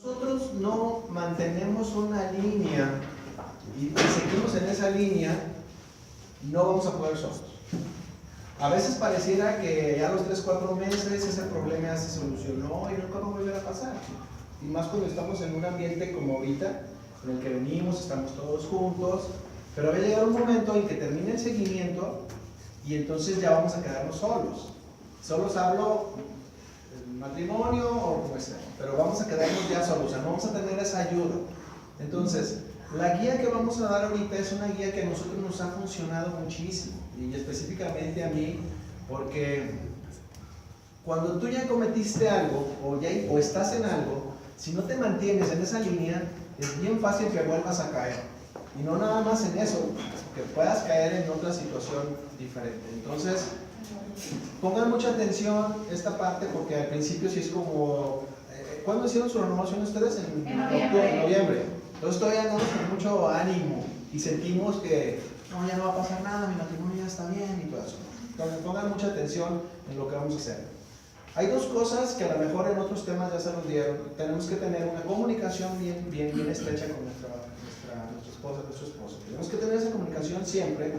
nosotros no mantenemos una línea y seguimos en esa línea, no vamos a poder solos. A veces pareciera que ya a los 3-4 meses ese problema ya se solucionó y nunca va a volver a pasar. Y más cuando estamos en un ambiente como ahorita, en el que venimos, estamos todos juntos, pero va a llegar un momento en que termine el seguimiento y entonces ya vamos a quedarnos solos. Solos hablo del matrimonio o como sea, pero vamos a quedarnos ya solos, o sea, no vamos a tener esa ayuda. Entonces, la guía que vamos a dar ahorita es una guía que a nosotros nos ha funcionado muchísimo, y específicamente a mí, porque cuando tú ya cometiste algo o estás en algo, si no te mantienes en esa línea, es bien fácil que vuelvas a caer. Y no nada más en eso, que puedas caer en otra situación diferente. Entonces, pongan mucha atención esta parte, porque al principio sí es como... ¿Cuándo hicieron su renovación ustedes? En noviembre. Entonces todavía andamos con mucho ánimo y sentimos que no, ya no va a pasar nada, mi matrimonio ya está bien y todo eso. Entonces pongan mucha atención en lo que vamos a hacer. Hay dos cosas que a lo mejor en otros temas ya se nos dieron. Tenemos que tener una comunicación bien estrecha con nuestra esposa, nuestro esposo. Tenemos que tener esa comunicación siempre,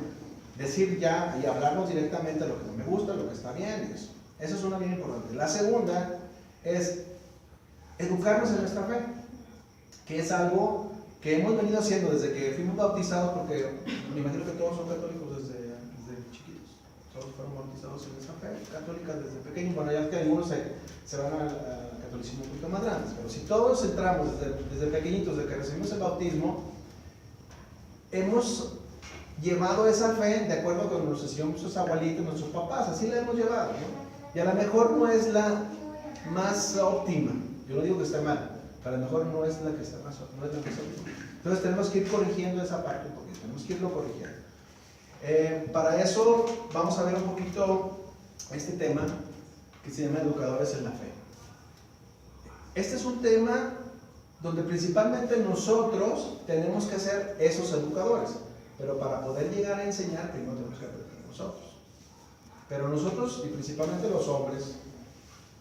decir ya y hablarnos directamente lo que no me gusta, lo que está bien y eso. Eso es una bien importante. La segunda es educarnos en nuestra fe, que es algo que hemos venido haciendo desde que fuimos bautizados, porque me imagino que todos son católicos desde chiquitos, todos fueron bautizados en esa fe católica desde pequeños. Bueno, ya que algunos se van al catolicismo un poquito más grandes, pero si todos entramos desde pequeñitos, desde que recibimos el bautismo, hemos llevado esa fe de acuerdo con nos enseñaron nuestros abuelitos, nuestros papás, así la hemos llevado, ¿no? Y a lo mejor no es la más óptima, yo no digo que esté mal, pero a lo mejor no es la que está más óptima. Entonces tenemos que ir corrigiendo esa parte un poquito, tenemos que irlo corrigiendo. Para eso vamos a ver un poquito este tema que se llama educadores en la fe. Este es un tema donde principalmente nosotros tenemos que ser esos educadores, pero para poder llegar a enseñar primero tenemos que aprender nosotros. Pero nosotros, y principalmente los hombres,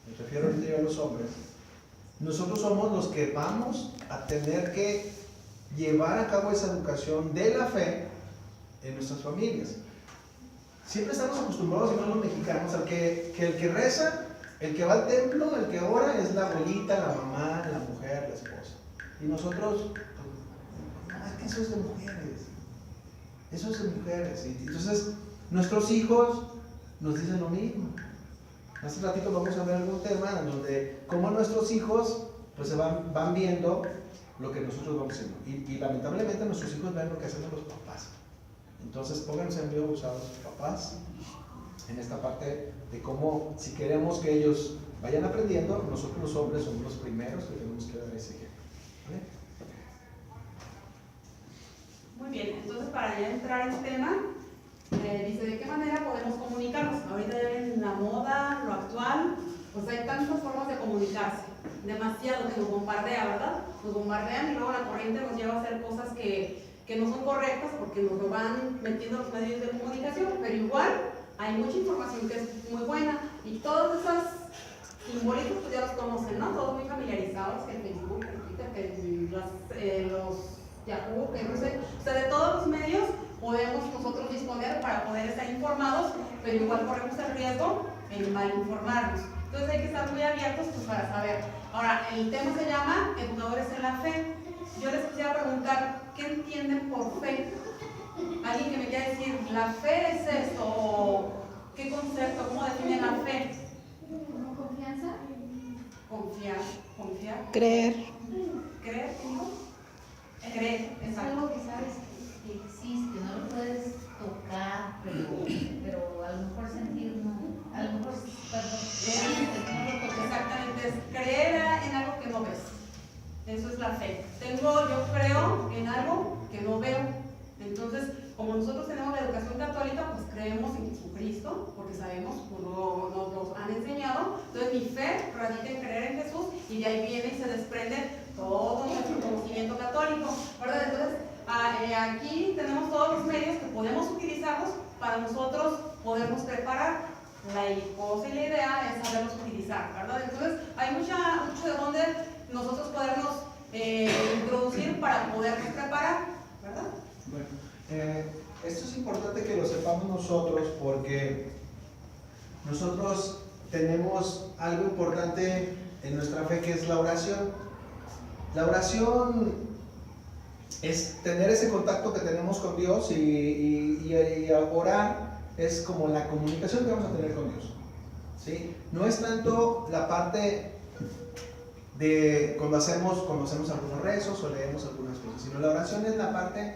me refiero ahorita a los hombres, nosotros somos los que vamos a tener que llevar a cabo esa educación de la fe en nuestras familias. Siempre estamos acostumbrados, y más los mexicanos, al que el que reza, el que va al templo, el que ora es la abuelita, la mamá, la mujer, la esposa. Y nosotros, no, es que eso es de mujeres. Eso es de mujeres. Y entonces, nuestros hijos nos dicen lo mismo. Hace ratito vamos a ver algún tema en donde cómo nuestros hijos pues se van viendo lo que nosotros vamos haciendo. Y lamentablemente nuestros hijos ven lo que hacemos los papás. Entonces pónganse muy abusados los papás en esta parte de cómo, si queremos que ellos vayan aprendiendo, nosotros los hombres somos los primeros que tenemos que dar ese ejemplo. ¿Vale? Muy bien, entonces para ya entrar en tema, dice, ¿de qué manera podemos comunicarnos? Ahorita ya ven la moda, lo actual, pues hay tantas formas de comunicarse, demasiado que nos bombardea, ¿verdad? Nos bombardean y luego la corriente nos lleva a hacer cosas que no son correctas porque nos lo van metiendo los medios de comunicación, pero igual hay mucha información que es muy buena y todas esas simbólicos pues ya los conocen, ¿no? Todos muy familiarizados, que el Facebook, el Twitter, que los Yahoo, que no sé, o sea, de todos los medios podemos nosotros disponer para poder estar informados, pero igual corremos el riesgo en mal informarnos. Entonces hay que estar muy abiertos pues, para saber. Ahora, el tema se llama Educadores en la Fe. Yo les quisiera preguntar, ¿qué entienden por fe? Alguien que me quiera decir, ¿la fe es esto? ¿O qué concepto? ¿Cómo define la fe? ¿Confianza? Confiar. Creer. ¿Creer? ¿No? Creer, Es exacto. algo que sabes que existe, no lo puedes tocar, pero a lo mejor sentir, no. A lo mejor, Exactamente, es creer en algo que no ves. Eso es la fe. Yo creo en algo que no veo. Entonces, como nosotros tenemos la educación católica, pues creemos en Jesucristo, porque sabemos, nos han enseñado. Entonces, mi fe radica en creer en Jesús y de ahí viene y se desprende todo nuestro conocimiento católico, ¿verdad? Entonces, aquí tenemos todos los medios que podemos utilizarlos para nosotros podernos preparar. La cosa y la idea es saberlos utilizar, ¿verdad? Entonces, hay mucho de donde nosotros podernos Esto es importante que lo sepamos nosotros porque nosotros tenemos algo importante en nuestra fe que es la oración. La oración es tener ese contacto que tenemos con Dios y orar es como la comunicación que vamos a tener con Dios, ¿sí? No es tanto la parte de cuando hacemos algunos rezos o leemos algunas cosas, sino la oración es la parte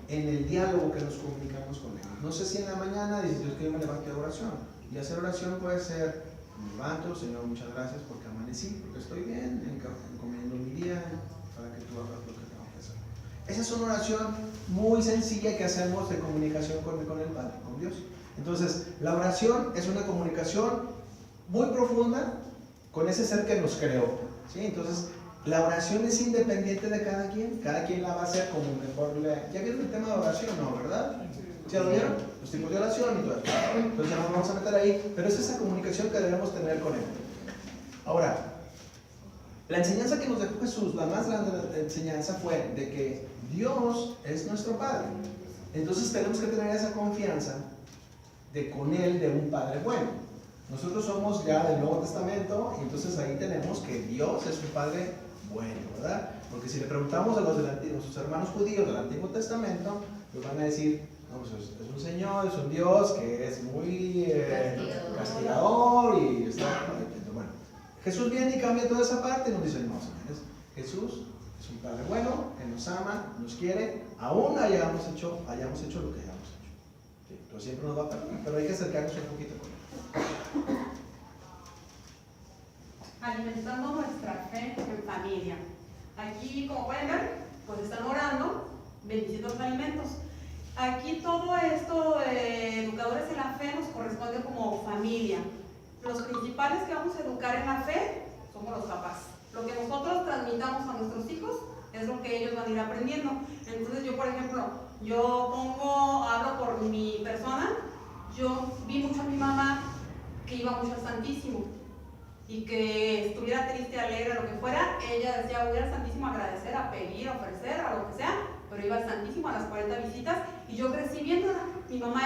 en el diálogo que nos comunicamos con Él. No sé si en la mañana dices, Dios, que yo me levante a oración. Y hacer oración puede ser, me levanto, Señor, muchas gracias porque amanecí, porque estoy bien, encomiendo mi día para que tú hagas lo que tengo que hacer. Esa es una oración muy sencilla que hacemos de comunicación con el Padre, con Dios. Entonces, la oración es una comunicación muy profunda con ese ser que nos creó, ¿sí? Entonces, la oración es independiente de cada quien la va a hacer como mejor le... ¿Ya vieron el tema de oración? No, ¿verdad? ¿Sí lo vieron? Los tipos de oración y todo eso. Entonces ya no nos vamos a meter ahí, pero es esa comunicación que debemos tener con Él. Ahora, la enseñanza que nos dejó Jesús, la más grande enseñanza fue de que Dios es nuestro Padre. Entonces tenemos que tener esa confianza de con Él, de un Padre bueno. Nosotros somos ya del Nuevo Testamento y entonces ahí tenemos que Dios es un Padre bueno, ¿verdad? Porque si le preguntamos a sus hermanos judíos del Antiguo Testamento, nos van a decir, no, pues es un Señor, es un Dios que es muy castigador y está... Bueno, Jesús viene y cambia toda esa parte y nos dice, no, señores, Jesús es un Padre bueno, que nos ama, nos quiere, aún hayamos hecho lo que hayamos hecho. ¿Sí? Entonces siempre nos va a perdonar, pero hay que acercarnos un poquito con Él. Alimentando nuestra fe en familia. Aquí, como pueden ver, pues están orando, bendiciendo los alimentos. Aquí todo esto, educadores en la fe, nos corresponde como familia. Los principales que vamos a educar en la fe somos los papás. Lo que nosotros transmitamos a nuestros hijos es lo que ellos van a ir aprendiendo. Entonces yo, por ejemplo, hablo por mi persona, yo vi mucho a mi mamá que iba mucho al Santísimo. Y que estuviera triste, alegre, lo que fuera, ella decía, voy al Santísimo a agradecer, a pedir, a ofrecer, a lo que sea, pero iba al Santísimo a las 40 visitas y yo crecí viéndola. Mi mamá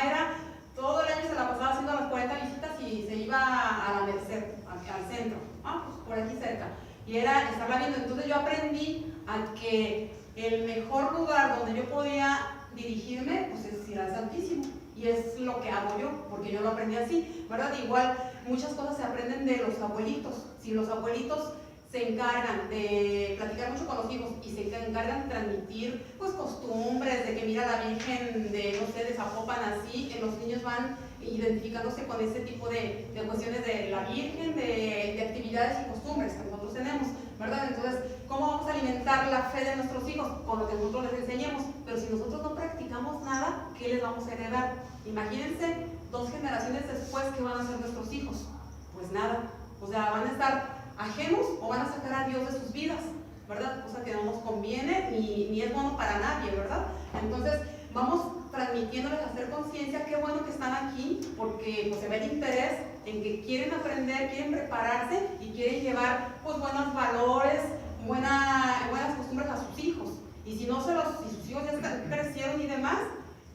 todo el año se la pasaba haciendo las 40 visitas y se iba a la Merced, al centro, pues por aquí cerca, y era estarla viendo. Entonces yo aprendí a que el mejor lugar donde yo podía dirigirme, pues es ir al Santísimo. Y es lo que hago yo, porque yo lo aprendí así, ¿verdad? Igual muchas cosas se aprenden de los abuelitos. Si los abuelitos se encargan de platicar mucho con los hijos y se encargan de transmitir pues costumbres, de que mira la Virgen de, no sé, de Zapopan así, los niños van identificándose con ese tipo de cuestiones de la Virgen, de actividades y costumbres que nosotros tenemos, ¿verdad? Entonces, ¿cómo vamos a alimentar la fe de nuestros hijos? Con lo que nosotros les enseñemos. Pero si nosotros no practicamos nada, ¿qué les vamos a heredar? Imagínense 2 generaciones después, ¿qué van a hacer nuestros hijos? Pues nada. O sea, van a estar ajenos o van a sacar a Dios de sus vidas, ¿verdad? Cosa que no nos conviene ni es bueno para nadie, ¿verdad? Entonces, vamos transmitiéndoles a hacer conciencia, qué bueno que están aquí, porque pues, se ve el interés en que quieren aprender, quieren prepararse y quieren llevar pues buenos valores, buenas costumbres a sus hijos. Y si sus hijos ya crecieron y demás,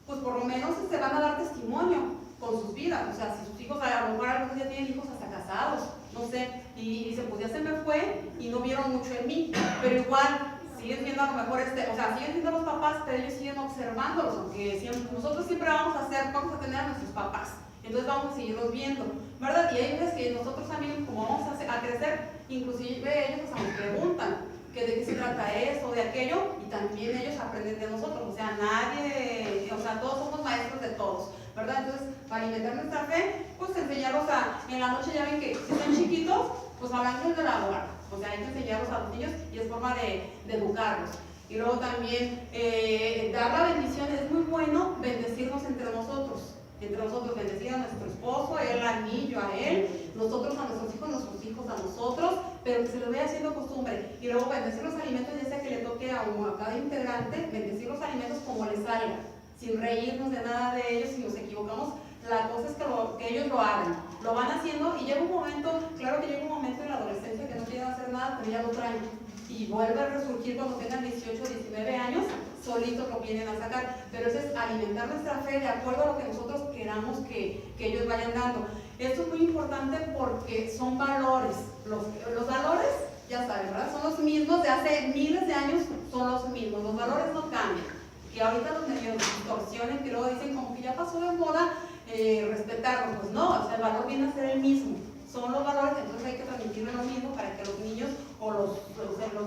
pues por lo menos se van a dar testimonio con sus vidas. O sea, si sus hijos, a lo mejor algunos ya tienen hijos hasta casados, no sé, y dicen, pues ya se me fue y no vieron mucho en mí, pero igual siguen siendo a lo mejor, siguen siendo los papás, pero ellos siguen observándolos, aunque nosotros siempre vamos a tener a nuestros papás, entonces vamos a seguirlos viendo, ¿verdad? Y hay veces que nosotros también, como vamos a crecer, inclusive ellos nos preguntan que de qué se trata esto o de aquello, y también ellos aprenden de nosotros, o sea, todos somos maestros de todos, ¿verdad? Entonces, para alimentar nuestra fe, pues enseñarlos en la noche, ya ven que si están chiquitos, pues hablan de la hora. O sea, hay que enseñarlos a los niños y es forma de educarlos. Y luego también dar la bendición, es muy bueno bendecirnos entre nosotros, bendecir a nuestro esposo, él a mí, yo a él, nosotros a nuestros hijos a nosotros, pero que se lo vaya haciendo costumbre. Y luego bendecir los alimentos, ya sea que le toque a cada integrante, bendecir los alimentos como les salga, sin reírnos de nada de ellos si nos equivocamos. La cosa es que ellos lo hagan, lo van haciendo y llega un momento, claro que llega un momento en la adolescencia que no quieren hacer nada, pero ya lo traen. y vuelve a resurgir cuando tengan 18 o 19 años, solitos lo vienen a sacar. Pero eso es alimentar nuestra fe de acuerdo a lo que nosotros queramos que ellos vayan dando. Esto es muy importante porque son valores. Los valores, ya saben, ¿verdad? Son los mismos de hace miles de años, son los mismos. Los valores no cambian. Que ahorita los medios distorsionen, que luego dicen como que ya pasó de moda respetarlos. Pues no, o sea, el valor viene a ser el mismo. Son los valores, entonces hay que transmitirle lo mismo para que los niños o los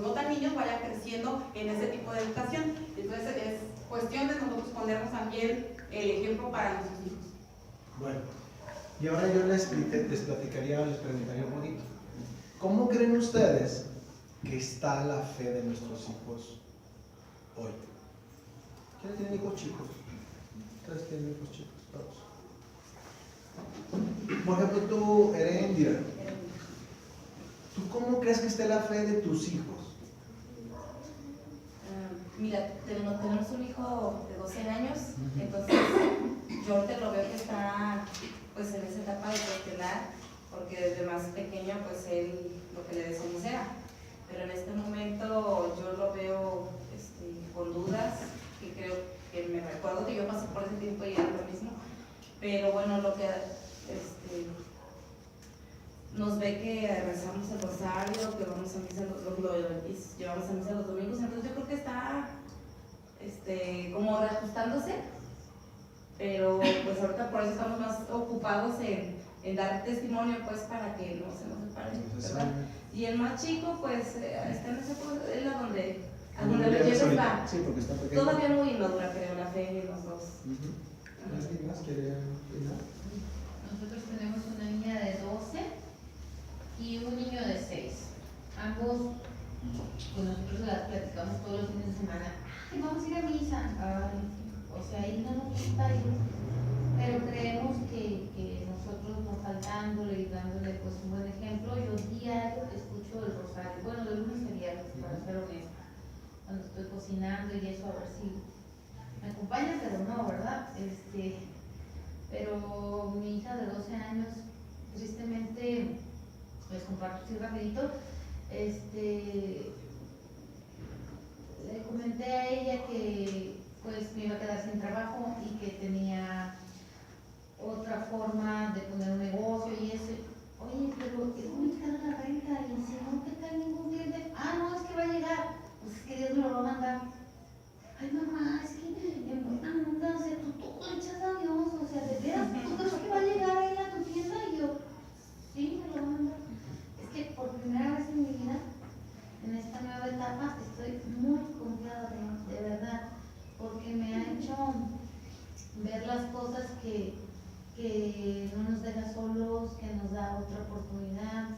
no tan niños vayan creciendo en ese tipo de educación. Entonces es cuestión de nosotros ponernos también el ejemplo para nuestros hijos. Bueno, y ahora yo les platicaría o les preguntaría un poquito. ¿Cómo creen ustedes que está la fe de nuestros hijos hoy? ¿Quiénes tienen hijos chicos? ¿Ustedes tienen hijos chicos? Todos. Por ejemplo, tú, Erendira, ¿tú cómo crees que esté la fe de tus hijos? Mira, tenemos un hijo de 12 años, entonces yo ahorita lo veo que está pues en esa etapa de cuestionar, porque desde más pequeño pues él lo que le decimos era, pero en este momento yo lo veo con dudas, que creo que me recuerdo que yo pasé por ese tiempo y era lo mismo, pero bueno, lo que nos ve que rezamos el rosario, que vamos a misa llevamos a misa los domingos, entonces yo creo que está como reajustándose, pero pues ahorita por eso estamos más ocupados en dar testimonio pues para que no se nos separe, ¿verdad? Y el más chico pues está en ese punto, es a donde le lleva está, sí, porque está pequeño. todavía muy inmadura creo la fe en los dos. ¿Alguien más quiere opinar? Nosotros tenemos una niña de 12 y un niño de 6. Ambos, pues nosotros las platicamos todos los fines de semana. Ay, vamos a ir a misa. Ay, o sea, ahí no nos gusta ir, pero creemos que nosotros no faltándole y dándole pues un buen ejemplo. Yo diario escucho el rosario, bueno, de lunes a viernes, para ser honesta, cuando estoy cocinando y eso, a ver si me acompaña, pero no, ¿verdad? Pero mi hija de 12 años, tristemente, les comparto así rapidito, le comenté a ella que pues me iba a quedar sin trabajo y que tenía otra forma de poner un negocio y eso. Oye, pero es muy cara la renta y si no te cae ningún cliente, no, es que va a llegar, pues es que Dios me lo va a mandar. Ay, mamá, es que en buena onda, o sea, tú todo le echas a Dios, o sea, de veras, ¿tú crees que va a llegar ahí a tu tienda? Y yo, sí, me lo va a mandar. Es que por primera vez en mi vida, en esta nueva etapa, estoy muy confiada de verdad, porque me ha hecho ver las cosas que no nos deja solos, que nos da otra oportunidad.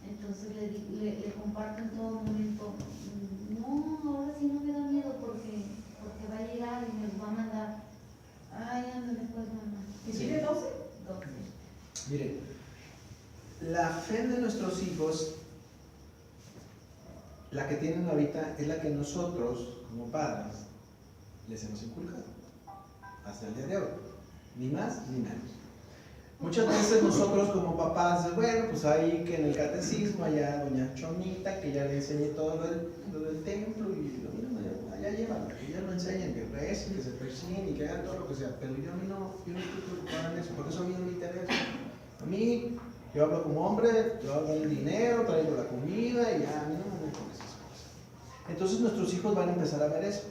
Entonces le comparto en todo momento, no, ahora sí no me da miedo porque va a llegar y me lo va a mandar. Ay, ándale pues, mamá. ¿Y tiene 12? 12. Mire, la fe de nuestros hijos, la que tienen ahorita, es la que nosotros, como padres, les hemos inculcado hasta el día de hoy, ni más ni menos. Muchas veces nosotros como papás, bueno, pues ahí que en el catecismo, allá doña Chomita, que ya le enseñe todo lo del templo, y lo mismo, allá llévalo, que ya lo enseñen, que recen, que se persiguen y que hagan todo lo que sea, pero yo no estoy preocupado en eso, porque eso a mí no me interesa. A mí, yo hablo como hombre, yo hablo del dinero, traigo la comida y ya, a mí no me meto con esas cosas. Entonces nuestros hijos van a empezar a ver eso.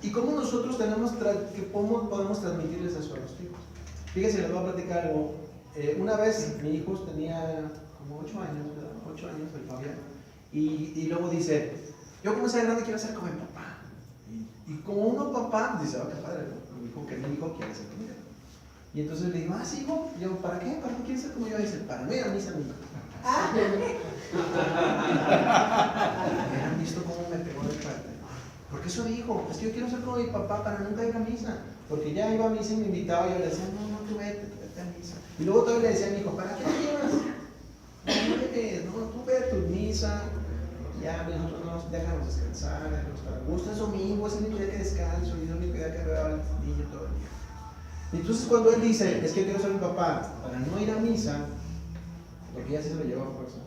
¿Y cómo nosotros podemos transmitirles eso a los hijos? Fíjense, les voy a platicar algo. Una vez mi hijo tenía como 8 años, el Fabián, y luego dice, yo como sea grande quiero ser como mi papá. Y como uno papá, dice, qué padre, ¿no? Mi hijo quiere ser como yo. Y entonces le digo, sí, hijo, y yo, ¿para qué? ¿Para qué quieres ser como yo? Y dice, para no ir a misa nunca. ¿Han visto cómo me pegó de parte? Porque eso dijo, es que yo quiero ser como mi papá para nunca ir a misa. Porque ya iba a misa y me invitaba y yo le decía, no, tú vete a misa. Y luego todavía le decía a mi hijo, ¿para qué lo llevas? No, tú ve a tu misa. Ya nosotros nos dejamos descansar, dejamos estar a gusto. Es domingo, es el único día que descanso y es el único día que veo al niño todo el día. Entonces cuando él dice, es que quiero ser mi papá para no ir a misa, porque ya se lo lleva a fuerza.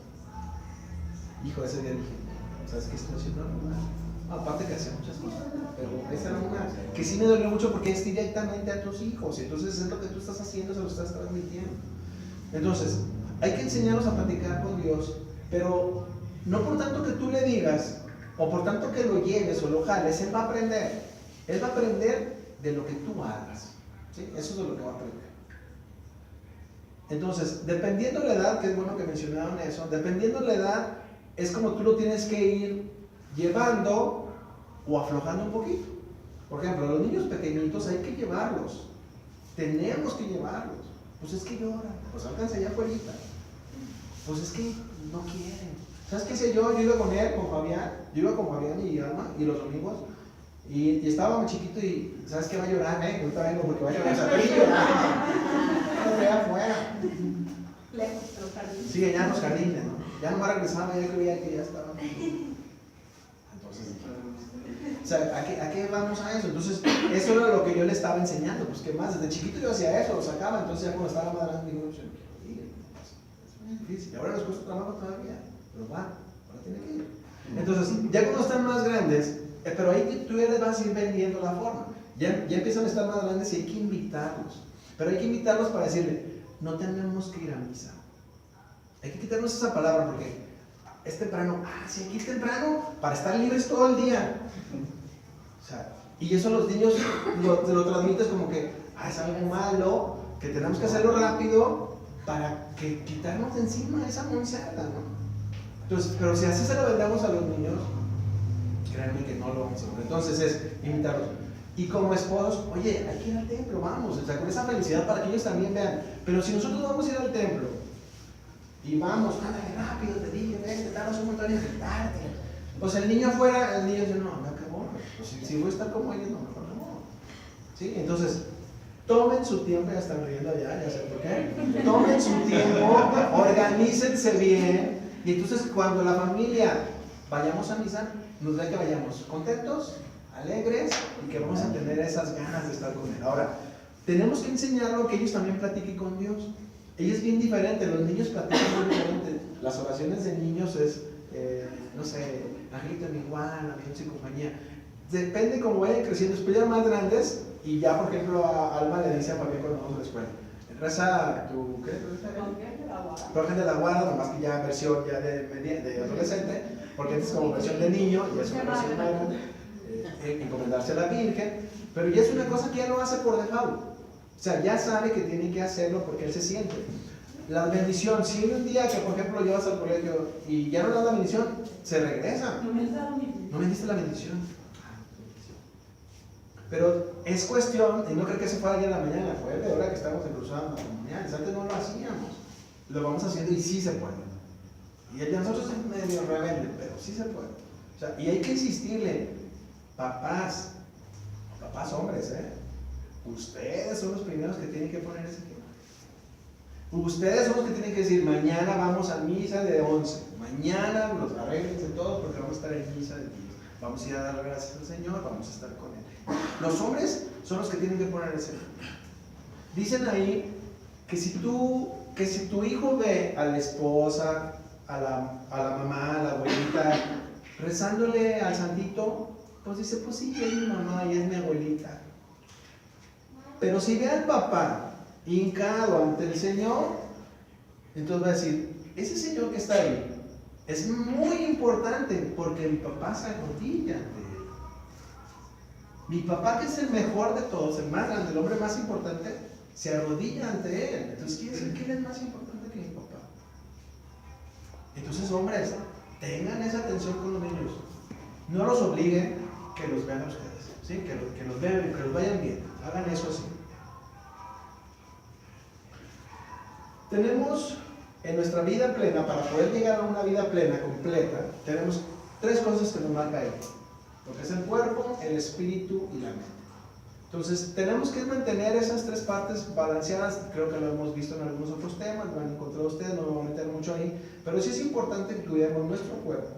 hijo, ese día dije, ¿sabes qué estoy haciendo? Aparte que hacía muchas cosas, pero esa era una que sí me dolió mucho porque es directamente a tus hijos, entonces es lo que tú estás haciendo, se lo estás transmitiendo. Entonces, hay que enseñarlos a platicar con Dios, pero no por tanto que tú le digas, o por tanto que lo lleves o lo jales, él va a aprender. Él va a aprender de lo que tú hagas, ¿sí? Eso es de lo que va a aprender. Entonces, dependiendo de la edad, que es bueno que mencionaron eso, dependiendo de la edad, es como tú lo tienes que ir llevando o aflojando un poquito. Por ejemplo, a los niños pequeñitos hay que llevarlos, tenemos que llevarlos. Pues es que lloran, pues alcanza allá afuera. Pues es que no quieren. ¿Sabes qué hice yo? Yo iba con él, con Fabián, y Alma, y los domingos, y estaba muy chiquito y, ¿sabes qué? Va a llorar, ahorita vengo porque va a llorar, o sea, estoy llorando, allá afuera. Lejos, pero jardines. Sí, allá en los jardines, ¿no? Ya no me regresaba, ya creía que ya estaba. Entonces, o sea, ¿a qué vamos a eso? Entonces, eso era lo que yo le estaba enseñando, pues qué más, desde chiquito yo hacía eso, lo sacaba, entonces ya cuando estaba más grande, digo, es muy difícil, y ahora nos cuesta trabajo todavía, pero va, ahora tiene que ir. Entonces, ya cuando están más grandes, pero ahí tú ya les vas a ir vendiendo la forma, ya empiezan a estar más grandes y hay que invitarlos, pero hay que invitarlos para decirle, no tenemos que ir a misa, hay que quitarnos esa palabra porque es temprano, sí, aquí es temprano para estar libres todo el día. O sea, y eso los niños lo transmites como que es algo malo, que tenemos que hacerlo rápido para que quitarnos de encima esa monserga, ¿no? Entonces, pero si así se lo vendamos a los niños, créanme que no lo vamos a hacer. Entonces es invitarlos. Y como esposos, oye, hay que ir al templo, vamos, o sea, con esa felicidad para que ellos también vean. Pero si nosotros vamos a ir al templo y vamos, ándale rápido, te dije, ven, te tardas un montón en gritarte. Pues el niño afuera, el niño dice, no, me acabó. Pues si voy a estar como ellos, no, mejor no. ¿Sí? Entonces, tomen su tiempo, ya están riendo allá, ya sé por qué. Tomen su tiempo, organícense bien. Y entonces, cuando la familia vayamos a misa, nos ve que vayamos contentos, alegres y que vamos a tener esas ganas de estar con Él. Ahora, tenemos que enseñarlo que ellos también platiquen con Dios. Ella es bien diferente, los niños platican muy diferente. Las oraciones de niños es, no sé, Angelito en igual, Dios y compañía. Depende cómo vayan creciendo. Después ya más grandes, y ya por ejemplo a Alma le dice a Fabián cuando vamos a la escuela, reza tu, ¿qué? Ángel de la Guarda, nomás que ya versión ya de adolescente, porque antes es como versión de niño, y es una versión más grande, encomendarse a la Virgen, pero ya es una cosa que ya lo hace por default. O sea, ya sabe que tiene que hacerlo porque él se siente. La bendición, si un día que por ejemplo llevas al colegio y ya no le das la bendición, se regresa. No me has dado mi. No me diste la bendición. Pero es cuestión, y no creo que eso fue ayer en la mañana, fue de hora que estamos en cruzando matrimoniales. Antes no lo hacíamos. Lo vamos haciendo y sí se puede. Y el de nosotros es medio rebelde, pero sí se puede. O sea, y hay que insistirle, papás hombres, ustedes son los primeros que tienen que poner ese tema. Ustedes son los que tienen que decir, mañana vamos a misa de 11. Mañana los arreglense todos porque vamos a estar en misa de 10. Vamos a ir a dar gracias al Señor, vamos a estar con Él. Los hombres son los que tienen que poner ese tema. Dicen ahí que si tu hijo ve a la esposa, a la mamá, a la abuelita, rezándole al santito, pues dice, pues sí, es mi mamá y es mi abuelita. Pero si ve al papá hincado ante el Señor, entonces va a decir, ese Señor que está ahí es muy importante porque mi papá se arrodilla ante Él. Mi papá, que es el mejor de todos, el más grande, el hombre más importante, se arrodilla ante Él. Entonces quiere decir que Él es más importante que mi papá. Entonces, hombres, tengan esa atención con los niños. No los obliguen que los vean a ustedes, ¿sí? Que los vean, que los vayan viendo. Hagan eso así. Tenemos en nuestra vida plena, para poder llegar a una vida plena, completa, tenemos tres cosas que nos marca ahí. Lo que es el cuerpo, el espíritu y la mente. Entonces, tenemos que mantener esas tres partes balanceadas. Creo que lo hemos visto en algunos otros temas, lo han encontrado ustedes, no me voy a meter mucho ahí. Pero sí es importante que cuidemos nuestro cuerpo.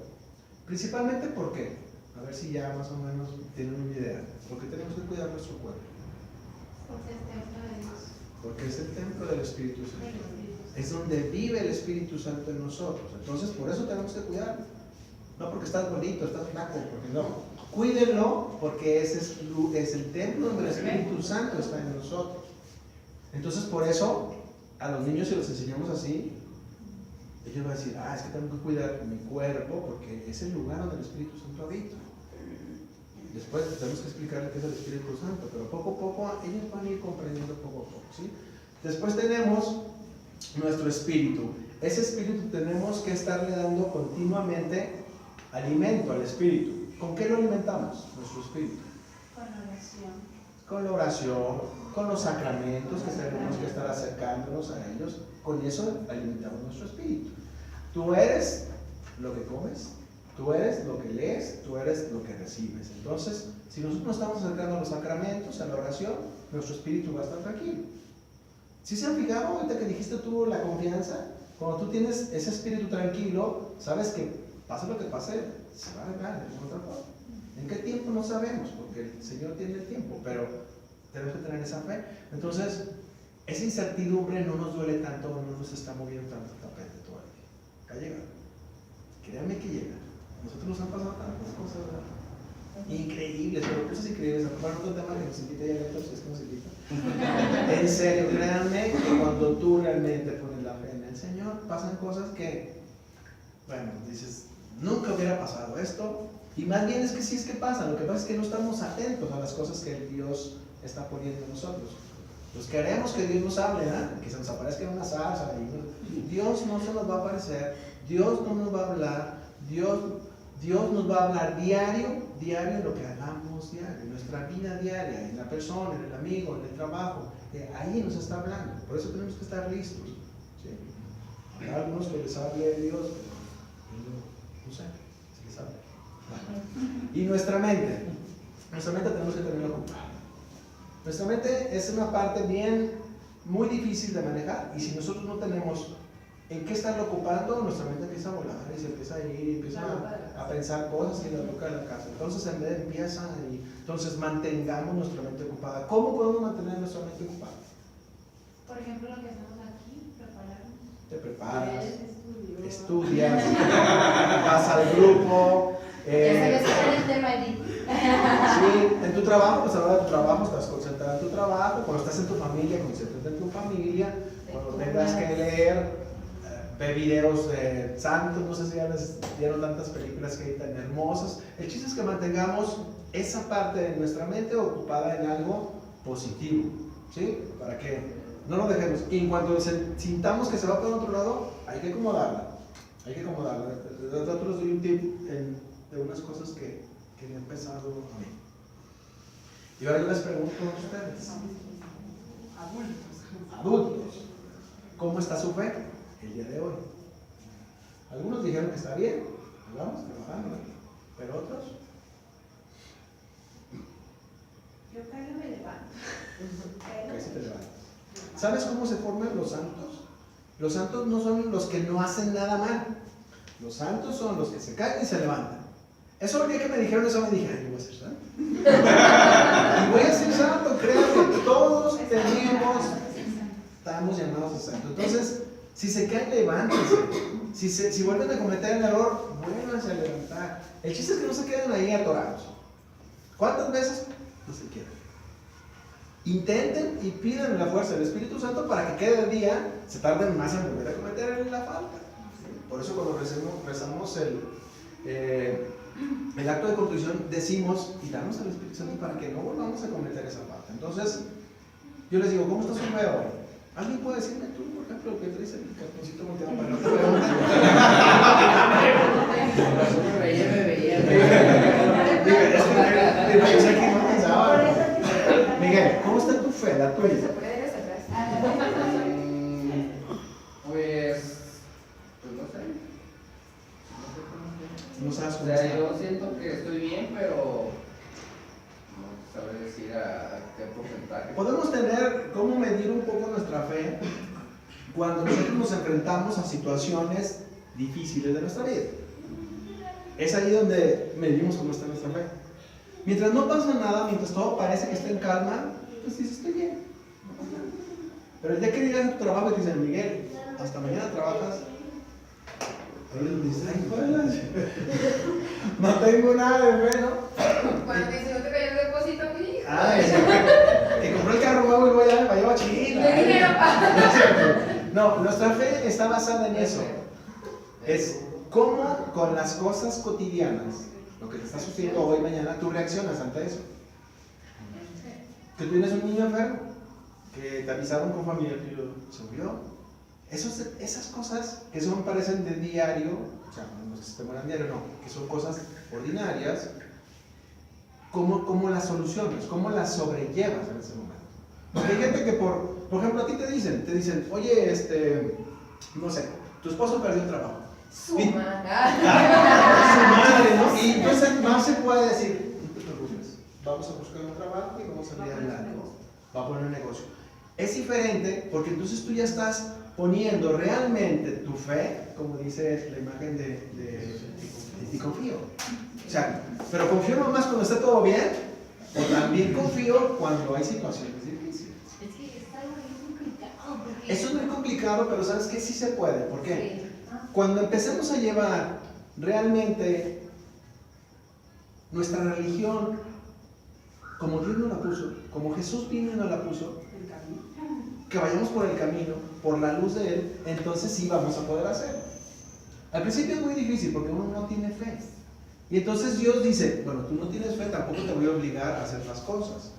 Principalmente, ¿por qué? A ver si ya más o menos tienen una idea. ¿Por qué tenemos que cuidar nuestro cuerpo? Porque es templo de Dios. porque es el templo del Espíritu Santo. Es donde vive el Espíritu Santo en nosotros. Entonces, por eso tenemos que cuidarlo. No porque estás bonito, estás flaco, porque no. Cuídenlo porque ese es el templo donde el Espíritu Santo está en nosotros. Entonces, por eso, a los niños si los enseñamos así, ellos van a decir, es que tengo que cuidar mi cuerpo porque es el lugar donde el Espíritu Santo habita. Después tenemos que explicarle qué es el Espíritu Santo, pero poco a poco ellos van a ir comprendiendo poco a poco, ¿sí? Después tenemos nuestro espíritu. Ese espíritu tenemos que estarle dando continuamente alimento al espíritu. ¿Con qué lo alimentamos? Nuestro espíritu. Con oración. Con la oración, con los sacramentos que tenemos que estar acercándonos a ellos. Con eso alimentamos nuestro espíritu. Tú eres lo que comes, tú eres lo que lees, tú eres lo que recibes. Entonces, si nosotros nos estamos acercando a los sacramentos, a la oración, nuestro espíritu va a estar tranquilo. ¿Sí se han fijado ahorita que dijiste tú la confianza? Cuando tú tienes ese espíritu tranquilo, sabes que pase lo que pase, se va a arreglar de otra forma. ¿En qué tiempo? No sabemos, porque el Señor tiene el tiempo, pero tenemos que tener esa fe. Entonces, esa incertidumbre no nos duele tanto, no nos está moviendo tanto el tapete todo el día. Acá llega. Créanme que llega. Nosotros nos han pasado tantas cosas, ¿verdad? Increíbles, pero cosas increíbles. Para otro tema que nos invita ya a si es que nos invita. En serio, créanme que cuando tú realmente pones la fe en el Señor, pasan cosas que, bueno, dices, nunca hubiera pasado esto. Y más bien es que sí es que pasa. Lo que pasa es que no estamos atentos a las cosas que Dios está poniendo en nosotros. Pues queremos que Dios nos hable, que se nos aparezca en una salsa. Dios no se nos va a aparecer, Dios no nos va a hablar, Dios nos va a hablar diario en lo que hagamos diario, en nuestra vida diaria, en la persona, en el amigo, en el trabajo. Ahí nos está hablando, por eso tenemos que estar listos. ¿Sí? Hay algunos que les hable Dios, pero no sé si les habla. Bueno. Y nuestra mente tenemos que tenerla ocupada. Nuestra mente es una parte muy difícil de manejar, y si nosotros no tenemos en qué estarlo ocupando, nuestra mente empieza a volar y se empieza a ir y empieza a pensar cosas y la toca de la casa. Entonces en vez empieza y entonces mantengamos nuestra mente ocupada. ¿Cómo podemos mantener nuestra mente ocupada? Por ejemplo, lo que hacemos aquí, prepararnos. Te preparas, estudias, vas al grupo. Ya sabes que está en el tema, Edith. Sí, en tu trabajo, pues ahora de tu trabajo estás concentrado en tu trabajo. Cuando estás en tu familia, concéntrate en tu familia. Cuando tengas que leer, ve videos santos, no sé si ya les dieron tantas películas que hay tan hermosas. El chiste es que mantengamos esa parte de nuestra mente ocupada en algo positivo, ¿sí? Para que no lo dejemos. Y en cuanto sintamos que se va por otro lado, hay que acomodarla. Nosotros doy un tip de unas cosas que me han empezado a mí. Y ahora yo les pregunto a ustedes, adultos, ¿cómo está su fe el día de hoy? Algunos dijeron que está bien, vamos trabajando, pero otros. Yo casi me levanto. Casi te levantas. ¿Sabes cómo se forman los santos? Los santos no son los que no hacen nada mal. Los santos son los que se caen y se levantan. Eso el día que me dijeron eso me dije, ay, yo voy a ser santo. Y voy a ser santo, créanme, todos estamos llamados a santo. Entonces, si se caen, levántense. Si vuelven a cometer el error, vuélvanse a levantar. El chiste es que no se queden ahí atorados. ¿Cuántas veces? No se quieran. Intenten y pidan la fuerza del Espíritu Santo para que cada día se tarden más en volver a cometer la falta. Por eso cuando rezamos el acto de contrición decimos y damos al Espíritu Santo para que no volvamos a cometer esa falta. Entonces, yo les digo, ¿cómo está su fe hoy? ¿Alguien puede decirme tú, por ejemplo, que traes el cartoncito volteado para no te veo? Miguel, ¿cómo está tu fe, la tuya? Pues no sé. No sabes O cómo sea, está. yo siento que estoy bien, pero no sabré decir a qué porcentaje. Podemos tener cómo medir un poco nuestra fe cuando nosotros nos enfrentamos a situaciones difíciles de nuestra vida. Es ahí donde medimos cómo está nuestra fe. Mientras no pasa nada, mientras todo parece que está en calma, pues dices, estoy bien. Pero el día que llegas a tu trabajo y te dicen, Miguel, hasta mañana trabajas. Ahí dices, ay, joder, no tengo nada de bueno. Cuando te dice, no te cayó el depósito, güey. Ay, que compró el carro nuevo y luego ya me llevó a China. De dinero. No, nuestra fe está basada en eso. Es cómo con las cosas cotidianas, lo que te está sucediendo hoy, mañana, tú reaccionas ante eso. Que tú tienes un niño enfermo, que te avisaron con familia que se murió. Esas cosas que parecen de diario, o sea, no es que se te mueran diario, no, que son cosas ordinarias, ¿cómo las solucionas? ¿Cómo las sobrellevas en ese momento? Porque hay gente que, por ejemplo, a ti te dicen, oye, no sé, tu esposo perdió el trabajo. Su Y- madre. Su madre, ¿no? Y entonces más se puede decir, no te preocupes, vamos a buscar un trabajo y vamos a salir adelante. Va a poner un negocio. Es diferente porque entonces tú ya estás poniendo realmente tu fe, como dice la imagen de y confío. O sea, pero confío nomás cuando está todo bien, o también confío cuando hay situaciones difíciles. Es que es algo muy complicado. Porque... Eso es muy complicado, pero ¿sabes qué? Sí se puede. ¿Por qué? Sí. Cuando empecemos a llevar realmente nuestra religión como Dios nos la puso, como Jesús vino y nos la puso, El camino. que vayamos por el camino, por la luz de Él, entonces sí vamos a poder hacerlo. Al principio es muy difícil porque uno no tiene fe. Y entonces Dios dice, bueno, tú no tienes fe, tampoco te voy a obligar a hacer las cosas.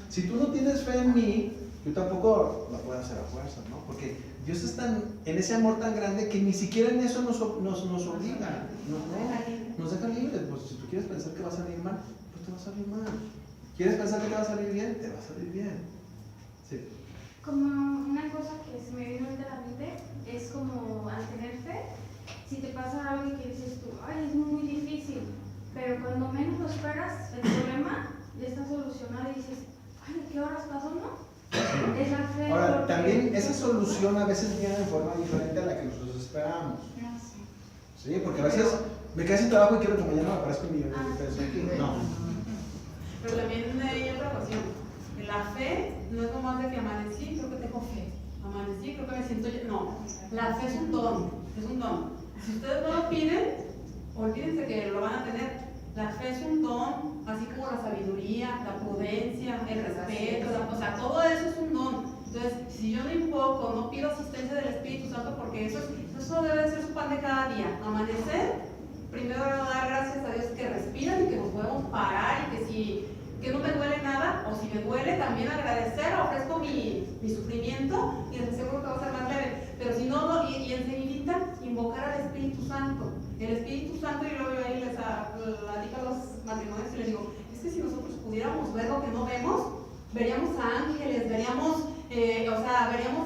Si tú no tienes fe en mí, yo tampoco la puedo hacer a fuerza, ¿no? Porque Dios es en ese amor tan grande que ni siquiera en eso nos obliga, nos deja libres. Pues si tú quieres pensar que va a salir mal, pues te va a salir mal. ¿Quieres pensar que te va a salir bien? Te va a salir bien. Sí. Como una cosa que se me vino ahorita a la mente es como al tener fe, si te pasa algo y que dices tú, ay, es muy difícil, pero cuando menos lo esperas, el problema ya está solucionado y dices, ay, ¿a qué horas pasó, no? Es la fe. Ahora, porque- también esa solución a veces viene de forma diferente a la que nosotros esperamos. Sí, porque a veces me quedé sin trabajo y quiero que mañana me aparezca un millón de pesos aquí. No. Pero también hay otra cuestión. La fe no es nomás de que amanecí, creo que tengo fe. Amanecí, creo que me siento. No, la fe es un don. Es un don. Si ustedes no lo piden, olvídense que lo van a tener. La fe es un don, así como la sabiduría, la prudencia, el respeto, o sea, todo eso es un don. Entonces, si yo no invoco, no pido asistencia del Espíritu Santo, porque eso debe ser su pan de cada día. Amanecer, primero dar gracias a Dios que respiran y que nos podemos parar y que no me duele nada, o si me duele también agradecer, ofrezco mi sufrimiento y les aseguro que va a ser más leve. Pero si no, y enseguida invocar al Espíritu Santo. El Espíritu Santo, y luego yo ahí les platico a los matrimonios y les digo, es que si nosotros pudiéramos ver lo que no vemos, veríamos a ángeles, veríamos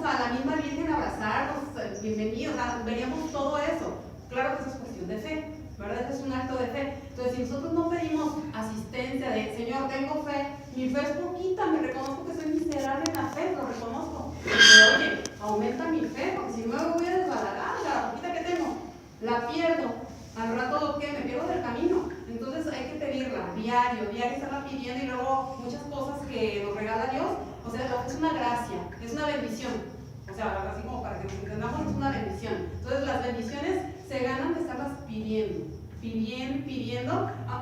a la misma Virgen abrazarnos, bienvenidos, veríamos todo eso. Claro que eso es cuestión de fe, ¿verdad? Eso es un acto de fe. Entonces, si nosotros no pedimos asistencia de, Señor, tengo fe, mi fe es poquita, me reconozco que soy miserable en la fe, lo reconozco. Pero, oye, aumenta mi fe, porque si no me voy a desbalagar, la poquita que tengo, la pierdo. Al rato, ¿qué? Me pierdo del camino. Entonces hay que pedirla diario estarla pidiendo y luego muchas cosas que nos regala Dios. O sea, es una gracia, es una bendición. O sea, así como para que nos entendamos, es una bendición. Entonces las bendiciones se ganan de estarlas pidiendo.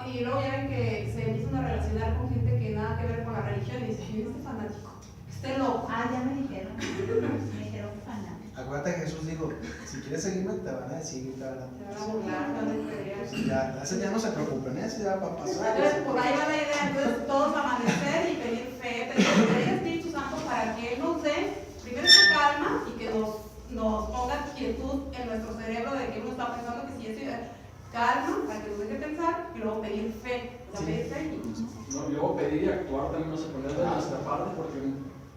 Y luego ya ven que se empiezan a relacionar con gente que nada que ver con la religión y dicen, este fanático, este loco. Ah, ya me dijeron. Me dijeron fanático. Acuérdate que Jesús dijo, si quieres seguirme te van a decir, te van a... Se van a burlar, van a creer. Ya, eso ya no se preocupen, eso ya va a pasar. Entonces, por ahí va la idea, entonces todos amanecer y pedir fe, pedir al Espíritu Santo para que Él nos dé primero esa calma y que nos ponga quietud en nuestro cerebro de que uno está pensando que si es calma, para que nos deje pensar y luego pedir fe, o sea, Sí. pedir fe y No, luego pedir y actuar también no se pone de nuestra parte porque,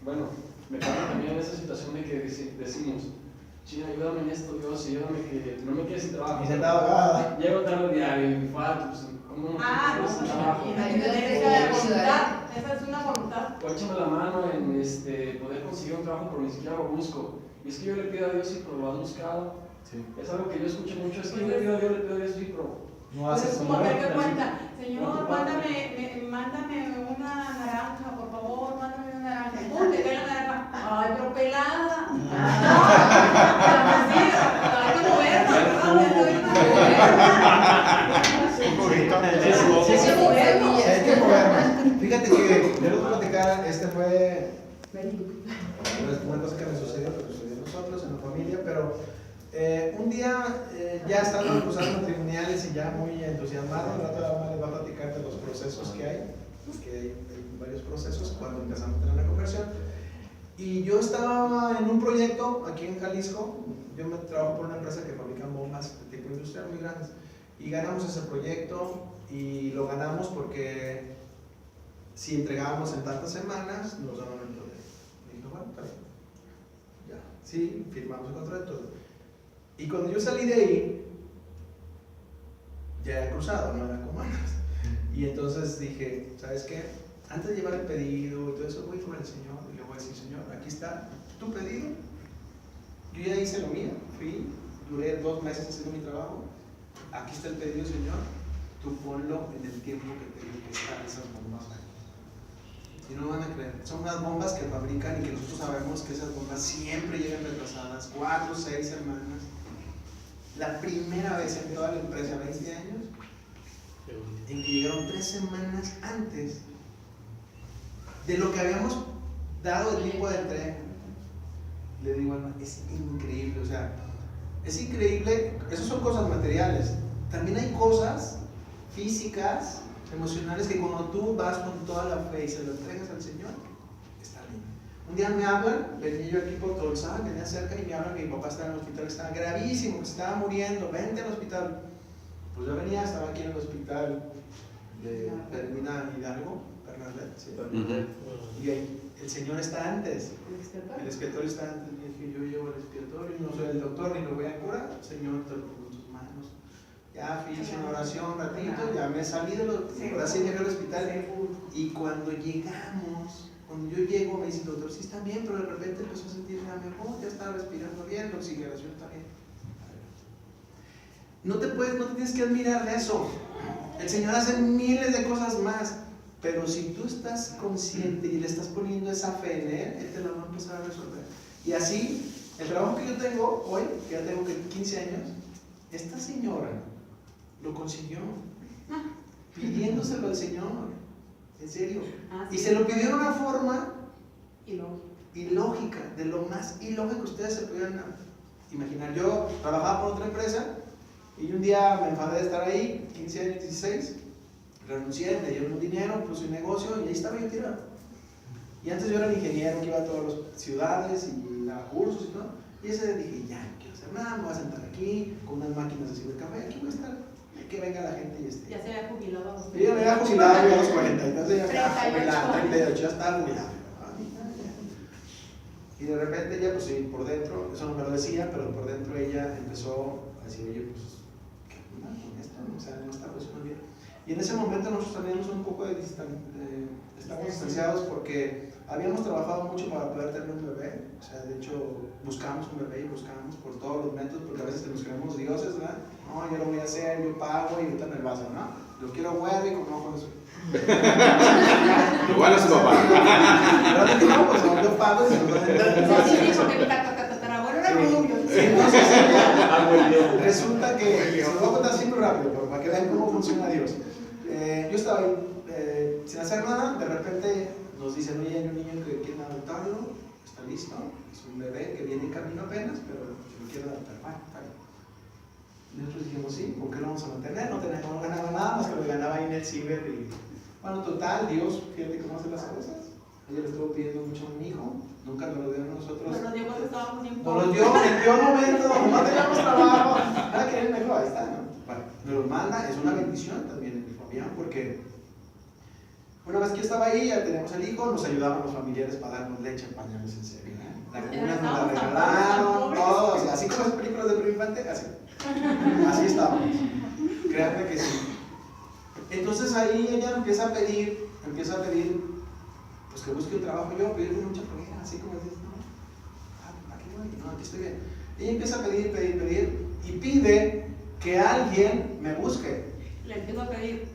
bueno, me pasa también en esa situación de que decimos, sí, ayúdame en esto, Dios, ayúdame que no me quedes sin trabajo. Y sentado acá. Llego tarde diario y me falta, pues, ¿cómo no no, me quedes sin trabajo? y hay que tener esa voluntad, esa es una voluntad. O échame la mano en poder conseguir un trabajo, pero ni siquiera lo busco. Y es que yo le pido a Dios y pero lo has buscado. Sí. Es algo que yo escucho mucho, es que yo le pido a Dios, sí, pero No haces Es como como aquel que no, cuenta, no, Señor, mándame una naranja, por favor, mándame una naranja. ¡Pum! Te cae la naranja. ¡Ay, pero pelada! Pero sí, hay que movernos, perdón, ya estoy Sí, hay que movernos. Fíjate que yo les voy a platicar, fue una cosa que me sucedió a nosotros en la familia, pero un día ya estando en procesos matrimoniales y ya muy entusiasmado, al rato les voy a platicar de los procesos que hay, porque hay varios procesos cuando empezamos a tener la conversión. Y yo estaba en un proyecto aquí en Jalisco, yo me trabajo por una empresa que fabrica bombas de tipo industrial muy grandes, y ganamos ese proyecto, y lo ganamos porque si entregábamos en tantas semanas, nos daban el proyecto. Y dije, bueno, está bien. Ya, sí, firmamos el contrato. Y cuando yo salí de ahí, ya era cruzado, no era como antes. Y entonces dije, ¿sabes qué? Antes de llevar el pedido y todo eso, voy con el Señor y le voy a decir, Señor, aquí está tu pedido. Yo ya hice lo mío, fui, duré 2 meses haciendo mi trabajo. Aquí está el pedido, Señor. Tú ponlo en el tiempo que te digo que están esas bombas. Y no van a creer, son unas bombas que fabrican y que nosotros sabemos que esas bombas siempre llegan retrasadas, 4 o 6 semanas. La primera vez en toda la empresa, 20 años, en que llegaron 3 semanas antes de lo que habíamos dado de tiempo de entrega. Le digo, hermano, es increíble, o sea, es increíble, esas son cosas materiales. También hay cosas físicas, emocionales, que cuando tú vas con toda la fe y se lo entregas al Señor, está bien. Un día me hablan, venía yo aquí por Tolzán, venía cerca y me hablan que mi papá estaba en el hospital, que estaba gravísimo, que se estaba muriendo, vente al hospital. Pues yo venía, estaba aquí en el hospital de Termina Hidalgo, Bernardet, ¿sí? Y ahí, el Señor está antes, el expiatorio está antes, y dije, yo llevo el expiatorio, no soy el doctor ni lo voy a curar, Señor, te lo pongo en tus manos. Ya fui, hice una oración un ratito, ya me salí de los, ahora sí llegué al hospital, y cuando llegamos, cuando yo llego me dice el doctor, sí está bien, pero de repente empezó a sentir mejor, ya estaba respirando bien, la oxigenación está bien. No te tienes que admirar de eso. El Señor hace miles de cosas más, pero si tú estás consciente y le estás poniendo esa fe en Él te la va a empezar a resolver. Y así, el trabajo que yo tengo hoy, que ya tengo 15 años, esta señora lo consiguió, pidiéndoselo al Señor, en serio. Y se lo pidió de una forma ilógica, de lo más ilógico que ustedes se pudieran imaginar. Yo trabajaba por otra empresa y un día me enfadé de estar ahí, 15 años, 16, renuncié, me dieron un dinero, puse un negocio y ahí estaba yo tirado. Y antes yo era el ingeniero que iba a todas las ciudades y daba cursos y todo. Y ese día dije, ya no quiero hacer nada, me voy a sentar aquí con unas máquinas de cibercafé, aquí voy a estar, que venga la gente y esté. Ya se había jubilado a los Sí, ya me había jubilado a los 40, entonces ya me había jubilado, 38, ya estaba jubilado. Y de repente ella, pues sí, por dentro, eso no me lo decía, pero por dentro ella empezó a decir, oye, pues, ¿qué onda con esto? O sea, no está funcionando bien. Y en ese momento nosotros teníamos un poco estamos distanciados porque habíamos trabajado mucho para poder tener un bebé. O sea, de hecho, buscamos un bebé y buscamos por todos los métodos, porque a veces nos creemos dioses, ¿verdad? No, yo lo voy a hacer, yo pago y ahorita me vaso, ¿no? Yo quiero huevo y con ojos. Igual a su papá. Pero dije, no, pues yo pago y se lo doy. Sí, porque mi tatarabuelo era rubio. Entonces, resulta que, se lo voy a contar siempre rápido, pero para que vean cómo funciona Dios. Yo estaba ahí sin hacer nada, de repente nos dicen, oye, hay un niño que quiere adoptarlo, está listo, es un bebé que viene en camino apenas, pero si lo quiere adoptar, bueno, está bien. Y nosotros dijimos, sí, ¿por qué lo vamos a mantener? No ganaba nada más que lo ganaba ahí en el ciber. Y, bueno, total, Dios, fíjate cómo hace las cosas. Ella le estuvo pidiendo mucho a un hijo, nunca nos lo dieron nosotros. Nos lo dio cuando estábamos bien Nos pobres. lo dio en el peor momento, no teníamos trabajo. Ahora que mejor, ahí está, ¿no? Bueno, nos lo manda, es una bendición también en mi familia, porque una vez que yo estaba ahí, ya teníamos el hijo, nos ayudaban los familiares para darnos leche en pañales, en serio. La cuna nos la regalaron, todo, o sea, así como las películas de Primo-Infante, así estábamos. Créanme que sí. Entonces ahí ella empieza a pedir, pues que busque un trabajo. Yo pedí con mucha flojera, así como dices, no, aquí voy, no, aquí estoy bien. Ella empieza a pedir y pide que alguien me busque. le empiezo a pedir,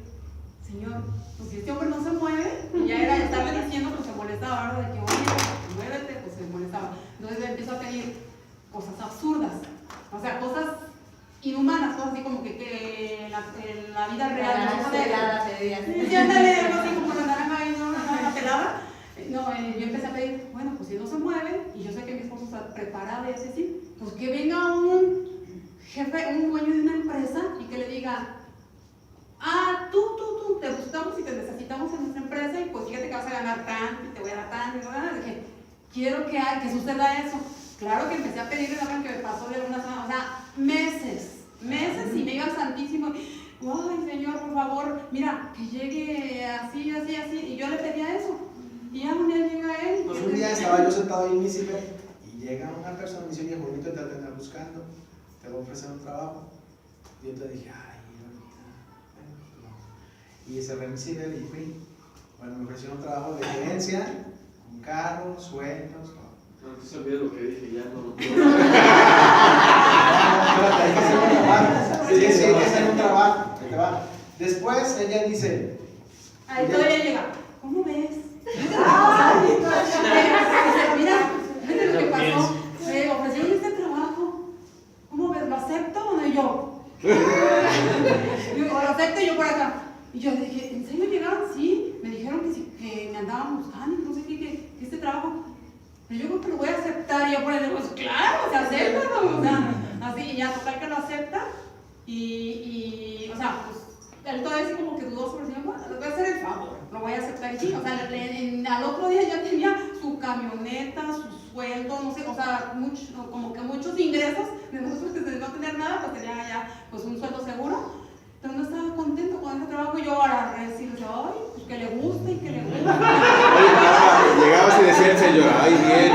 Señor, pues si este hombre no se mueve, y ya era estarle diciendo, pues se molestaba, ¿verdad? De que, oye, pues, muévete, pues se molestaba. Entonces le empiezo a pedir cosas absurdas, o sea, cosas inhumanas, cosas así como que la vida real no se pelada pedías. sí, ándale, algo así como la naranja ahí, ¿no? Una pelada. No, yo empecé a pedir, bueno, pues si no se mueve, y yo sé que mi esposo está preparado y así, pues que venga un jefe, un dueño de una empresa y que le diga, tú, te buscamos y te necesitamos en nuestra empresa y pues fíjate que vas a ganar tanto y te voy a dar tanto, y ¿verdad? Dije, quiero que suceda eso. Claro que empecé a pedirle la que me pasó de algunas semanas, o sea, meses, y me iba al Santísimo, ay Señor, por favor, mira, que llegue así, y yo le pedía eso. Y ya un día llega él. Pues un día estaba yo sentado ahí en mi ciber y llega una persona y me dice, oye, bonito, te atender buscando, te voy a ofrecer un trabajo. Y yo te dije, ay, ahorita, bueno, no. Y cerré mi ciber y fui. Bueno, me ofrecieron un trabajo de gerencia, con carros, sueldos, todo. No te olvides lo que dije, ya no. Espérate, hay que hacer un trabajo. Sí, hay que hacer un trabajo. Ahí te va. Después ella dice, Ahí todavía llega, ¿cómo ves? Ay, mira, fíjate lo que pasó. Me ofrecieron este trabajo. ¿Cómo ves? ¿Lo acepto o no? Y yo. Lo acepto y yo por acá. Y yo dije, ¿en serio llegaron? Sí. Me dijeron que, sí, que me andaban buscando, no sé qué, que este trabajo. Pero yo creo que lo voy a aceptar. Y yo por ahí digo, pues claro, o sea, acéptalo. O sea, así, y ya total que lo acepta. Y o sea, pues. Él todavía así como que dudoso, pero decía, bueno, les voy a hacer el favor, lo voy a aceptar aquí. O sea, al otro día ya tenía su camioneta, su sueldo, no sé, o sea, como que muchos ingresos, de nosotros de no tener nada, pues tenía ya pues un sueldo seguro. Pero no estaba contento con ese trabajo y yo ahora decirle, ay, pues que le guste y que le guste. Llegabas y decía el señor, ay, bien.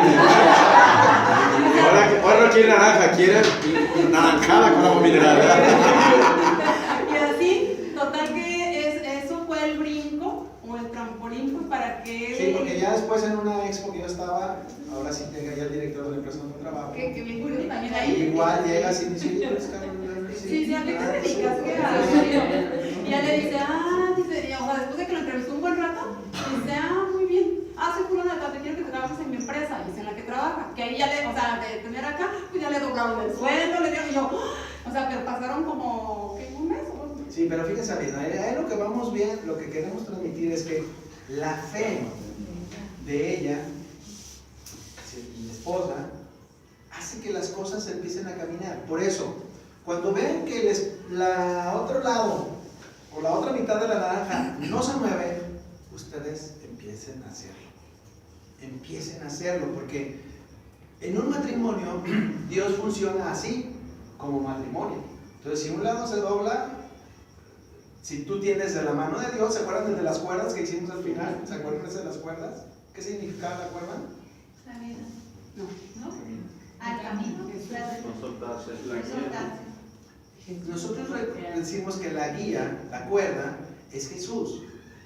Ahora no quiere naranja, quiere naranjada con agua mineral. Total que eso fue el brinco o el trampolín pues, para que... sí, porque ya después en una expo que yo estaba, ahora sí llega ya el director de la empresa donde trabajo. Que bien curioso también ahí. Igual llega así y dice, sí, ¿a qué te dedicas? ¿Qué haces? Y ya le dice, dice, o sea, después de que lo entrevistó un buen rato, dice, muy bien, soy fulana de tal, te quiero que te trabajes en mi empresa, y es en la que trabaja, que ahí ya le, o sea, de tener acá, pues ya le doblaron el sueldo, le dieron, y yo, o sea, pero pasaron como, ¿qué? ¿Un mes o 2 meses? Sí, pero fíjense bien, ahí lo que vamos bien, lo que queremos transmitir es que la fe de ella, mi esposa, hace que las cosas empiecen a caminar. Por eso, cuando ven que la otro lado o la otra mitad de la naranja no se mueve, ustedes empiecen a hacerlo. Empiecen a hacerlo, porque en un matrimonio Dios funciona así, como matrimonio. Entonces, si un lado se dobla, si tú tienes de la mano de Dios, ¿se acuerdan de las cuerdas que hicimos al final? ¿Se acuerdan de las cuerdas? ¿Qué significaba la cuerda? La vida. No. Al camino. No soltarse. Soltarse. Nosotros decimos que la guía, la cuerda, es Jesús.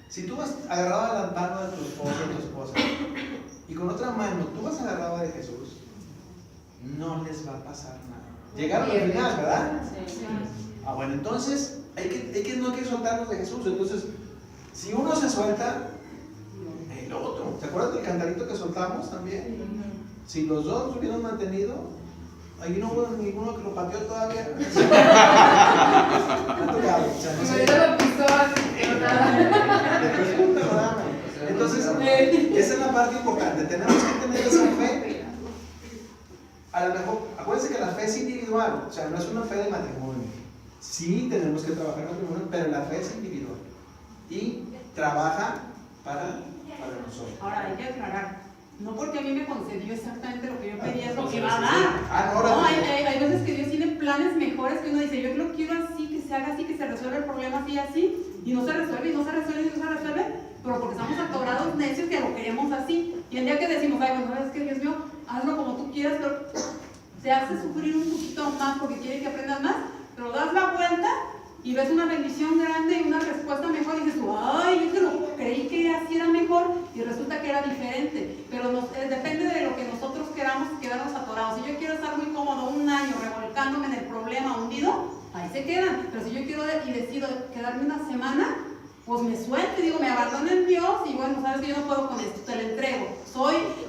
Si tú vas agarrado a la mano de tu esposo o tu esposa y con otra mano tú vas agarrado de Jesús, no les va a pasar nada. Llegaron al final, ¿verdad? Sí. Bueno, entonces no hay que soltarnos de Jesús. Entonces, si uno se suelta, el otro. ¿Se acuerdan del cantarito que soltamos también? Si los dos nos hubieran mantenido, ahí no hubo ninguno que lo pateó todavía. Entonces, esa es la parte importante. Tenemos que tener esa fe. A lo mejor, acuérdense que la fe es individual, o sea, no es una fe de matrimonio. Sí tenemos que trabajar en matrimonio, pero la fe es individual. Y trabaja para nosotros. Ahora, hay que aclarar. No porque a mí me concedió exactamente lo que yo pedía es lo que va a dar. No, hay veces que Dios tiene planes mejores que uno dice, yo lo quiero así, que se haga así, que se resuelva el problema así, así, y no se resuelve, y no se resuelve, y no se resuelve, pero porque estamos atorados necios que lo queremos así. Y el día que decimos, bueno, sabes que Dios mío, hazlo como tú quieras, pero te hace sufrir un poquito más porque quiere que aprendas más, pero das la vuelta y ves una bendición grande y una respuesta mejor y dices tú, yo te lo creí que así era mejor y resulta que era diferente, pero depende de lo que nosotros queramos quedarnos atorados. Si yo quiero estar muy cómodo un año revolcándome en el problema hundido, ahí se quedan. Pero si yo quiero y decido quedarme una semana, pues me suelto y digo, me abandono en Dios y bueno, sabes que yo no puedo con esto, te lo entrego.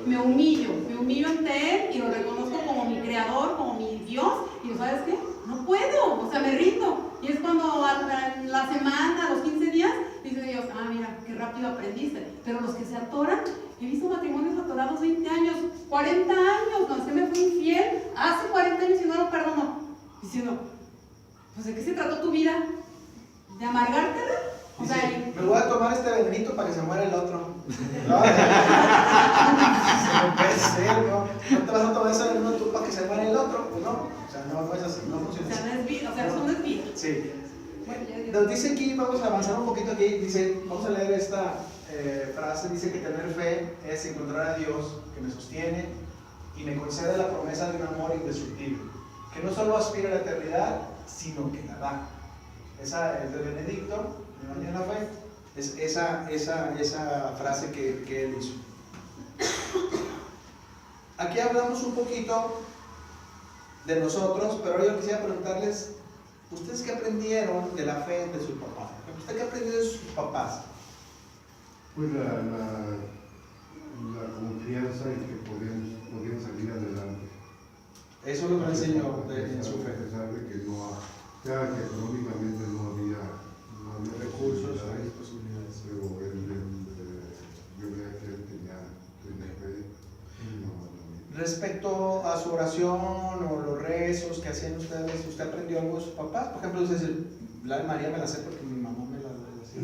Me humillo ante Él y lo reconozco como mi creador, como mi Dios. Y digo, ¿sabes qué? No puedo, o sea, me rindo. Y es cuando a la semana, a los 15 días, dice Dios, ah, mira, qué rápido aprendiste. Pero los que se atoran, he visto matrimonios atorados 20 años, 40 años, no, es que me fui infiel hace 40 años y no lo perdono. Diciendo, pues ¿de qué se trató tu vida? ¿De amargártela? O sea, me voy a tomar este venenito para que se muera el otro. No, puede ser, ¿no? No te vas a tomar ese veneno tú para que se muera el otro, pues no. O sea, no es así, no funciona así. O sea, no es vida, o sea, eso no es vida. Sí. Nos dice aquí, vamos a avanzar un poquito aquí, dice, vamos a leer esta frase, dice que tener fe es encontrar a Dios que me sostiene y me concede la promesa de un amor indestructible, que no solo aspira a la eternidad, sino que la da. Esa es de Benedicto, de la fe, es esa frase que él hizo. Aquí hablamos un poquito de nosotros, pero yo quisiera preguntarles, ¿ustedes qué aprendieron de la fe de sus papás? ¿Usted qué aprendió de sus papás? Pues la confianza en que podían salir adelante. Eso es lo que me enseñó en su fe. A pesar de que que económicamente no había Recursos, posibilidades, pero yo veía que él tenía fe. Respecto a su oración o los rezos que hacían ustedes, ¿usted aprendió algo de sus papás? Por ejemplo, usted dice, la de María me la sé porque mi mamá me la decía.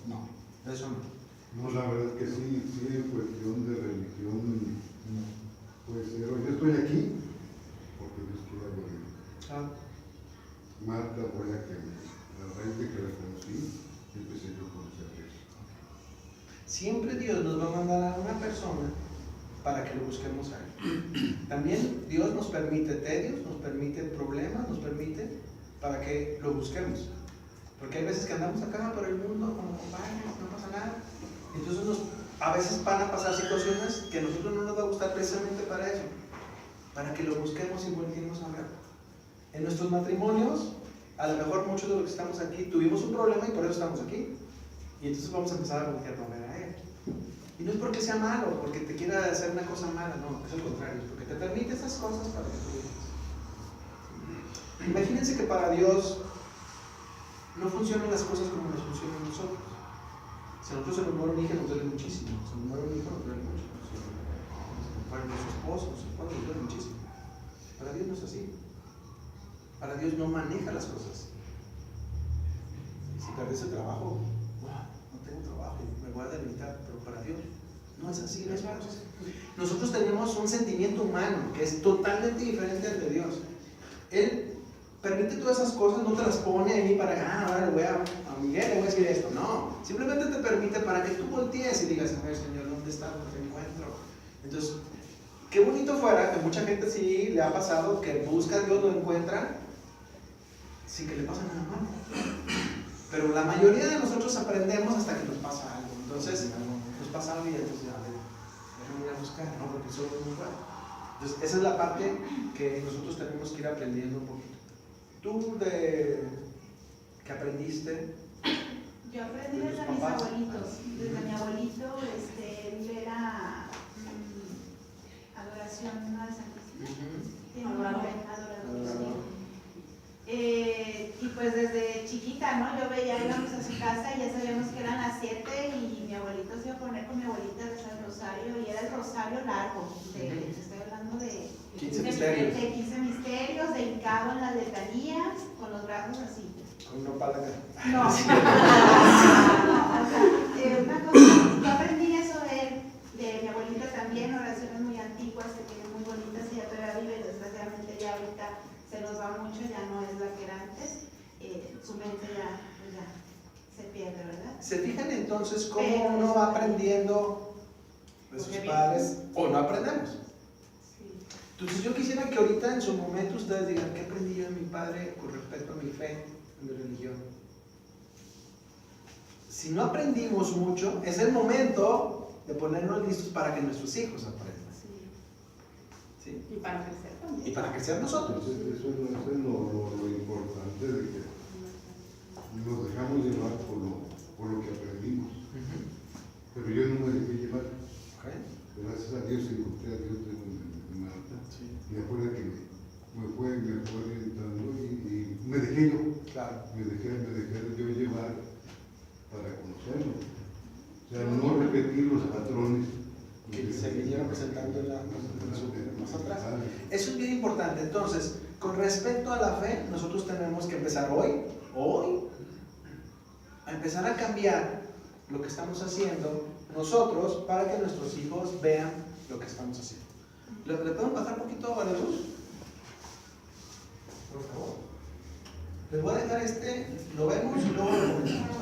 No, eso no. No, la verdad que sí, en cuestión de religión, pues yo estoy aquí porque Dios quiere venir. Marta fue la raíz de que la conocí, empecé yo a conocer a Dios. Siempre Dios nos va a mandar a una persona para que lo busquemos a Él. También Dios nos permite tedios, nos permite problemas, nos permite para que lo busquemos. Porque hay veces que andamos acá por el mundo como compañeros, no pasa nada. Entonces a veces van a pasar situaciones que a nosotros no nos va a gustar precisamente para eso, para que lo busquemos y volvemos a ver. En nuestros matrimonios, a lo mejor muchos de los que estamos aquí tuvimos un problema y por eso estamos aquí. Y entonces vamos a empezar a voltear a ver a Él. Y no es porque sea malo, porque te quiera hacer una cosa mala, no, es al contrario, es porque te permite esas cosas para que tú vivas. Imagínense que para Dios no funcionan las cosas como nos funcionan a nosotros. Si a nosotros se nos muere un hijo, nos duele muchísimo. Si nos muere un hijo, nos duele mucho. Si nos muere nuestro esposo, nos duele muchísimo. Para Dios no es así. Para Dios no maneja las cosas. Si pierdes el trabajo, no tengo trabajo, me voy a debilitar, pero para Dios no es así las cosas. Nosotros tenemos un sentimiento humano que es totalmente diferente al de Dios. Él permite todas esas cosas, no te las pone ahí para, ahora le voy a Miguel, le voy a decir esto. No, simplemente te permite para que tú voltees y digas, a ver, Señor, ¿dónde está? ¿Dónde te encuentro? Entonces, qué bonito fuera, que mucha gente sí le ha pasado que busca a Dios, lo encuentra, sin que le pase nada malo. Pero la mayoría de nosotros aprendemos hasta que nos pasa algo. Entonces, nos pasa algo y entonces, déjame ir a buscar, ¿no? Porque eso es muy bueno. Entonces, esa es la parte que nosotros tenemos que ir aprendiendo un poquito. ¿Tú qué aprendiste? Yo aprendí desde mis abuelitos. Desde mi abuelito, él era adoración al Santísimo. Adorador. Y pues desde chiquita, ¿no? Yo veía, íbamos a su casa y ya sabíamos que eran las 7 y mi abuelito se iba a poner con mi abuelita a rezar el rosario y era el rosario largo. Estoy hablando de 15 misterios. De 15 misterios, de hincado en las letanías, con los brazos así. Con una pala acá. No. Una cosa, yo aprendí eso de mi abuelita también, oraciones muy antiguas, que tienen muy bonitas y ya todavía vive, desgraciadamente ya ahorita se nos va mucho, ya no es la que era antes, su mente ya se pierde, ¿verdad? ¿Se fijan entonces cómo uno va aprendiendo de sus padres o no aprendemos? Sí. Entonces yo quisiera que ahorita en su momento ustedes digan, ¿qué aprendí yo de mi padre con respecto a mi fe, a mi religión? Si no aprendimos mucho, es el momento de ponernos listos para que nuestros hijos aprendan. Y para crecer también. Y para crecer nosotros. Eso es lo importante. parte de que nos dejamos llevar por lo que aprendimos. Pero yo no me dejé llevar. Gracias a Dios encontré a Dios en Marta. Sí. Me acuerdo que me fue orientando y me dejé yo. Claro. Me dejé yo llevar para conocerlo. O sea, no repetir los patrones Que se vinieron presentando más atrás. Eso es bien importante. Entonces, con respecto a la fe, nosotros tenemos que empezar hoy, a empezar a cambiar lo que estamos haciendo nosotros para que nuestros hijos vean lo que estamos haciendo. ¿Le podemos pasar un poquito a la luz? Por favor. Les voy a dejar lo vemos y luego lo comentamos.